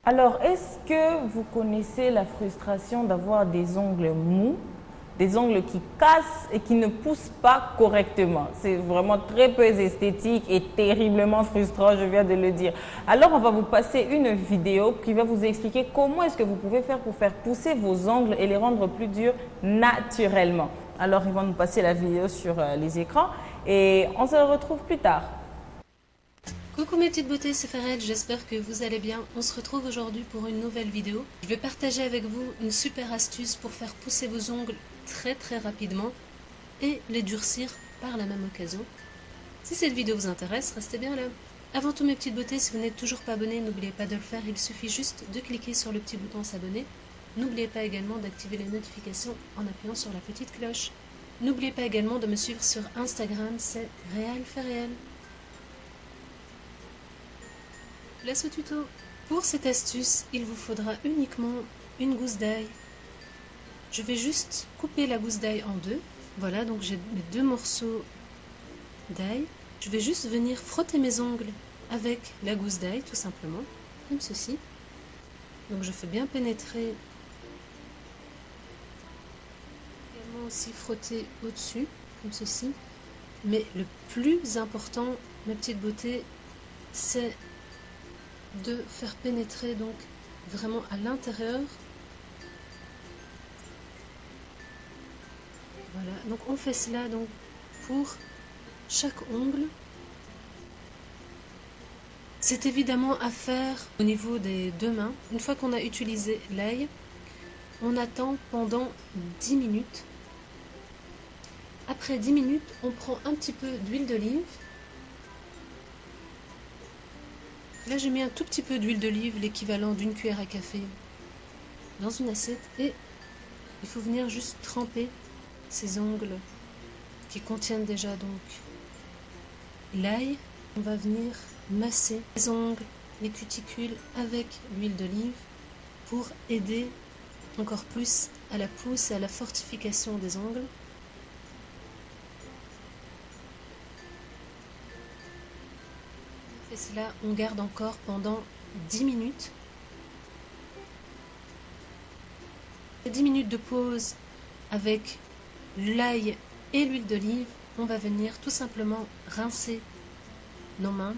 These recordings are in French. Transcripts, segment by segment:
Alors, est-ce que vous connaissez la frustration d'avoir des ongles mous, des ongles qui cassent et qui ne poussent pas correctement? C'est vraiment très peu esthétique et terriblement frustrant, je viens de le dire. Alors, on va vous passer une vidéo qui va vous expliquer comment est-ce que vous pouvez faire pour faire pousser vos ongles et les rendre plus durs naturellement. Alors, ils vont nous passer la vidéo sur les écrans et on se retrouve plus tard. Coucou mes petites beautés, c'est Farel, j'espère que vous allez bien. On se retrouve aujourd'hui pour une nouvelle vidéo. Je vais partager avec vous une super astuce pour faire pousser vos ongles très rapidement et les durcir par la même occasion. Si cette vidéo vous intéresse, restez bien là. Avant tout mes petites beautés, si vous n'êtes toujours pas abonné, n'oubliez pas de le faire. Il suffit juste de cliquer sur le petit bouton s'abonner. N'oubliez pas également d'activer les notifications en appuyant sur la petite cloche. N'oubliez pas également de me suivre sur Instagram, c'est Réal. Place au tuto. Pour cette astuce, il vous faudra uniquement une gousse d'ail. Je vais juste couper la gousse d'ail en deux. Voilà, donc j'ai mes deux morceaux d'ail. Je vais juste venir frotter mes ongles avec la gousse d'ail, tout simplement, comme ceci. Donc je fais bien pénétrer. Également aussi frotter au-dessus, comme ceci. Mais le plus important, ma petite beauté, c'est de faire pénétrer donc vraiment à l'intérieur. Voilà, donc on fait cela donc pour chaque ongle. C'est évidemment à faire au niveau des deux mains. Une fois qu'on a utilisé l'ail, on attend pendant 10 minutes. Après 10 minutes, on prend un petit peu d'huile d'olive. Là, j'ai mis un tout petit peu d'huile d'olive, l'équivalent d'une cuillère à café, dans une assiette. Et il faut venir juste tremper ces ongles qui contiennent déjà donc l'ail. On va venir masser les ongles, les cuticules avec l'huile d'olive pour aider encore plus à la pousse et à la fortification des ongles. Et cela, on garde encore pendant 10 minutes. 10 minutes de pause avec l'ail et l'huile d'olive. On va venir tout simplement rincer nos mains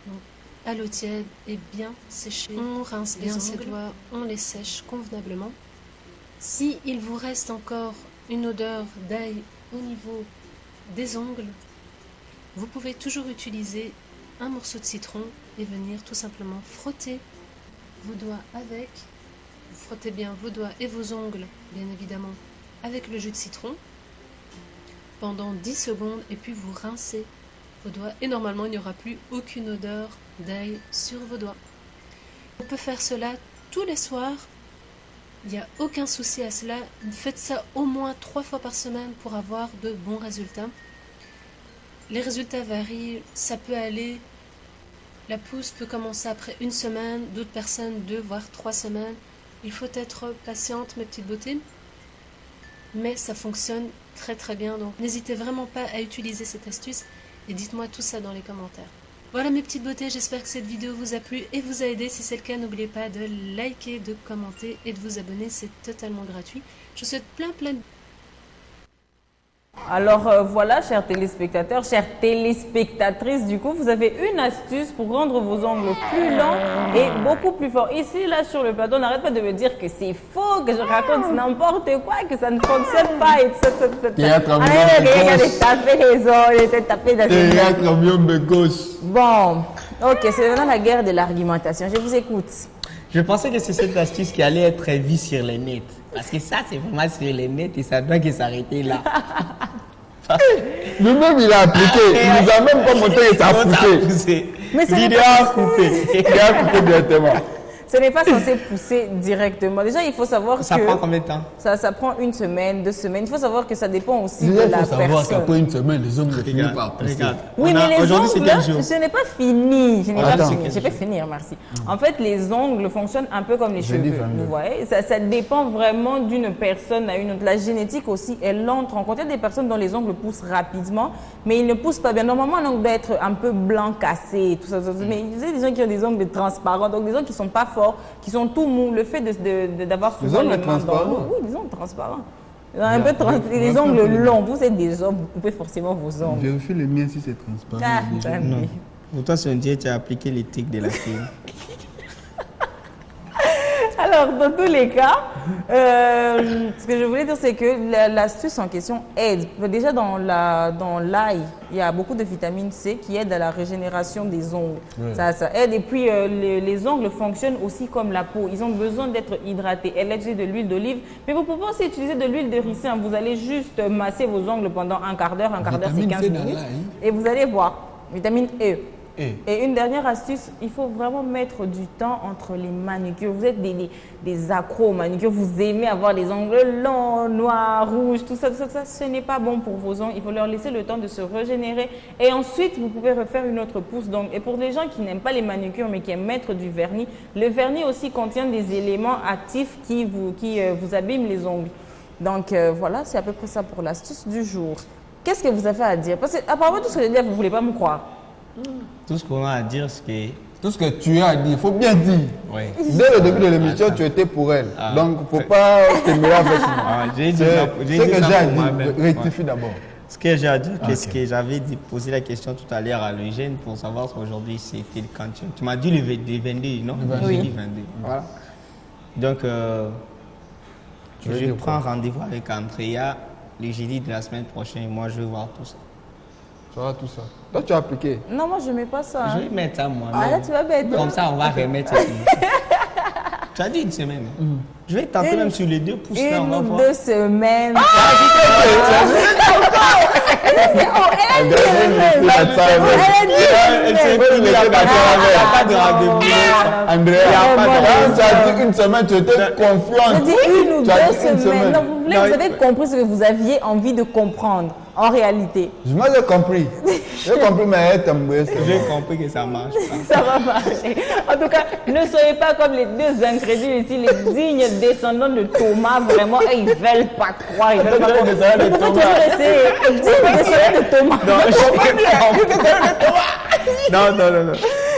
donc, à l'eau tiède et bien sécher. On rince bien ses doigts, on les sèche convenablement. Si il vous reste encore une odeur d'ail au niveau des ongles, vous pouvez toujours utiliser un morceau de citron et venir tout simplement frotter vos doigts avec. Vous frottez bien vos doigts et vos ongles, bien évidemment, avec le jus de citron pendant 10 secondes et puis vous rincez vos doigts et normalement il n'y aura plus aucune odeur d'ail sur vos doigts. On peut faire cela tous les soirs, il n'y a aucun souci à cela. Faites ça au moins 3 fois par semaine pour avoir de bons résultats. Les résultats varient, ça peut aller, la pousse peut commencer après une semaine, d'autres personnes 2 voire 3 semaines. Il faut être patiente mes petites beautés, mais ça fonctionne très bien, donc n'hésitez vraiment pas à utiliser cette astuce et dites-moi tout ça dans les commentaires. Voilà mes petites beautés, j'espère que cette vidéo vous a plu et vous a aidé. Si c'est le cas, n'oubliez pas de liker, de commenter et de vous abonner, c'est totalement gratuit. Je vous souhaite plein de... Alors voilà, chers téléspectateurs, chères téléspectatrices, du coup, vous avez une astuce pour rendre vos ongles plus longs et beaucoup plus forts. Ici, là, sur le plateau, n'arrête pas de me dire que c'est faux, que je raconte n'importe quoi, que ça ne fonctionne pas. Et Bon, ok, c'est maintenant la guerre de l'argumentation. Je vous écoute. Je pensais que c'est cette astuce qui allait être vue sur les nets. Parce que ça, c'est vraiment sur les nets et ça doit s'arrêter là. Lui-même, il a appliqué. Il nous a même pas montré que ça a poussé. Mais L'idée a coupé. Il a coupé directement. Ce n'est pas censé pousser directement. Déjà, il faut savoir ça prend combien de temps? Ça prend 1 semaine, 2 semaines. Il faut savoir que ça dépend aussi de la personne. Il faut savoir qu'après 1 semaine, les ongles finissent par pousser. Oui, mais les ongles, je n'ai pas fini. Je n'ai pas fini. Ok. Je vais finir, merci. En fait, les ongles fonctionnent un peu comme les cheveux. Vous voyez, ça dépend vraiment d'une personne à une autre. La génétique aussi, elle entre en compte. Il y a des personnes dont les ongles poussent rapidement, mais ils ne poussent pas bien. Normalement, un ongle doit être un peu blanc, cassé, tout ça. Mais il y a des gens qui ont des ongles transparents, donc des ongles qui ne sont pas forts, qui sont tout mous. Le fait d'avoir souvent ongles les mains dans l'eau. transparents. Oui, des ongles transparents. Les ongles longs. Vous êtes des hommes, vous coupez forcément vos ongles. Vérifie les miens si c'est transparent. Ah, déjà. ça, Non. oui. Pour toi, c'est un dieu, tu as appliqué l'éthique de la fille. Alors, dans tous les cas, ce que je voulais dire, c'est que l'astuce en question aide. Déjà, dans l'ail, il y a beaucoup de vitamine C qui aide à la régénération des ongles. Oui. Ça aide. Et puis, les ongles fonctionnent aussi comme la peau. Ils ont besoin d'être hydratés. Elle a utilisé de l'huile d'olive, mais vous pouvez aussi utiliser de l'huile de ricin. Vous allez juste masser vos ongles pendant un quart d'heure. Un quart d'heure, c'est Vitamine 15 C dans minutes. l'ail. Et vous allez voir, vitamine E. Et Et une dernière astuce, il faut vraiment mettre du temps entre les manucures. Vous êtes des accros aux manucures, vous aimez avoir des ongles longs, noirs, rouges, tout ça, ce n'est pas bon pour vos ongles. Il faut leur laisser le temps de se régénérer et ensuite vous pouvez refaire une autre pousse d'ongles. Et pour les gens qui n'aiment pas les manucures mais qui aiment mettre du vernis, le vernis aussi contient des éléments actifs qui vous abîment les ongles. Donc voilà, c'est à peu près ça pour l'astuce du jour. Qu'est-ce que vous avez à dire? Parce que apparemment tout ce que je dis, vous ne voulez pas me croire. Tout ce qu'on a à dire, c'est que... tout ce que tu as dit, il faut bien dire. Oui. Dès le début de l'émission, tu étais pour elle. Ah. Donc, il ne faut pas te mêler avec moi. Ah, j'ai dit C'est ça- j'ai ce dit que ça j'ai à pour dire. moi-même. Rectifie d'abord. Ce que j'ai à dire, Ok. qu'est-ce que j'avais posé la question tout à l'heure à l'Eugène pour savoir si aujourd'hui c'était le quand tu m'as dit le 22, non? Oui. J'ai dit 22. Voilà. Donc, veux je dire prends rendez-vous avec Andrea le jeudi de la semaine prochaine et moi je vais voir tout ça. Tu auras tout ça. Toi, tu as appliqué. Non, moi je ne mets pas ça. Je Hein. vais mettre ça moi. Ah là, tu vas bête. Comme ça, on va remettre ça. Tu as dit une semaine. Je vais tenter même sur les 2 pouces là, on va Une ou voir. 2 semaines. Il n'y a pas de rendez-vous. Andrea, quand tu as dit une semaine, tu étais confiante. Je dis une ou Tu as 2 dit une semaines. Non, vous, Non, vous avez compris ce que vous aviez envie de comprendre en réalité. Moi, j'ai compris. J'ai compris, mais elle t'a mouillé. J'ai compris que ça marche pas. Ça va marcher. En tout cas, ne soyez pas comme les 2 incrédules ici, les dignes descendants de Thomas. Vraiment, eux, ils ne veulent pas croire. Ils veulent pas croire. Descendants de Vous pouvez Thomas. toujours essayer. Dignes descendants de Thomas. Non.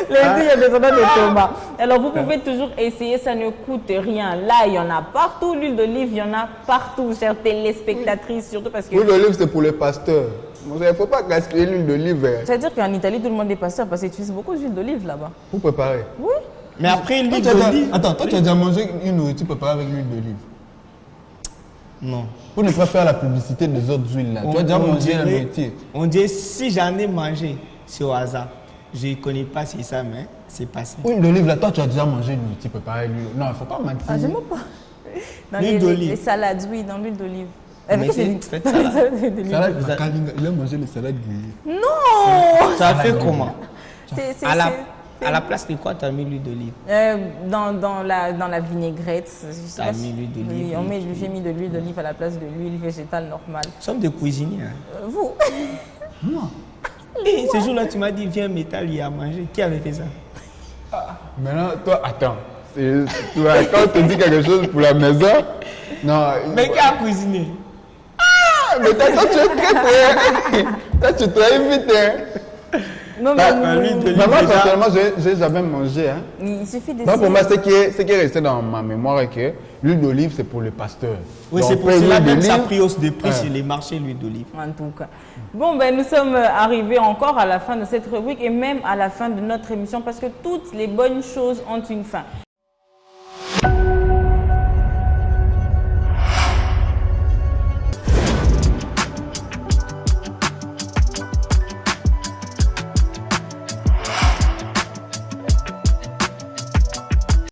Les dignes descendants de Thomas. Alors, vous pouvez toujours essayer, ça ne coûte rien. Là, il y en a partout. L'huile d'olive, il y en a partout, chères téléspectatrices, surtout parce que... L'huile d'olive, c'est pour les pasteurs. Il ne faut pas gaspiller l'huile d'olive C'est-à-dire qu'en Italie, tout le monde est pasteur parce qu'ils utilisent beaucoup d'huile d'olive là-bas. pour préparer. Oui. Mais après, Toi, l'huile tu as déjà- d'olive. Attends, toi, tu as déjà mangé une nourriture préparée avec l'huile d'olive? Non. Pour ne pas faire la publicité des autres huiles là. Tu as déjà mangé la nourriture? On dirait si j'en ai mangé, c'est au hasard. Je ne connais pas si ça, mais c'est passé. Huile d'olive là, toi, tu as déjà mangé une nourriture préparée avec l'huile. Non, il ne faut pas mentir. Ah, j'aime pas. Dans L'huile d'olive. les salades, oui, dans l'huile d'olive. Mais Avec c'est- les- faites dans ça, les là. salades d'olive. Salade, Vous a- Kalinga, il a mangé les salades grillées. Non. Ça a fait comment? C'est- À la place de quoi tu as mis l'huile d'olive? dans la vinaigrette. Je sais T'as pas mis l'huile d'olive, Oui, et j'ai mis de l'huile d'olive à la place de l'huile végétale normale. Nous sommes des cuisiniers. Hein. Vous Et ce jour-là, tu m'as dit, viens, métal, il y a à manger. Qui avait fait ça? Maintenant, toi, attends. Quand on te dit quelque chose pour la maison, non. Mais qui a cuisiné? Mais toi, tu es très prêt. Toi, tu travailles vite. Hein. Non, Bah, l'huile d'olive. Mais moi, déjà- personnellement, j'ai jamais mangé. Hein. il suffit de. Donc, pour moi, ce qui est resté dans ma mémoire est que l'huile d'olive, c'est pour les pasteurs. Oui, Donc, c'est pour paye cela l'huile même ça d'olive. pris hausse de prix Ouais. sur les marchés, l'huile d'olive. En tout cas. Bon, ben, nous sommes arrivés encore à la fin de cette rubrique et même à la fin de notre émission parce que toutes les bonnes choses ont une fin.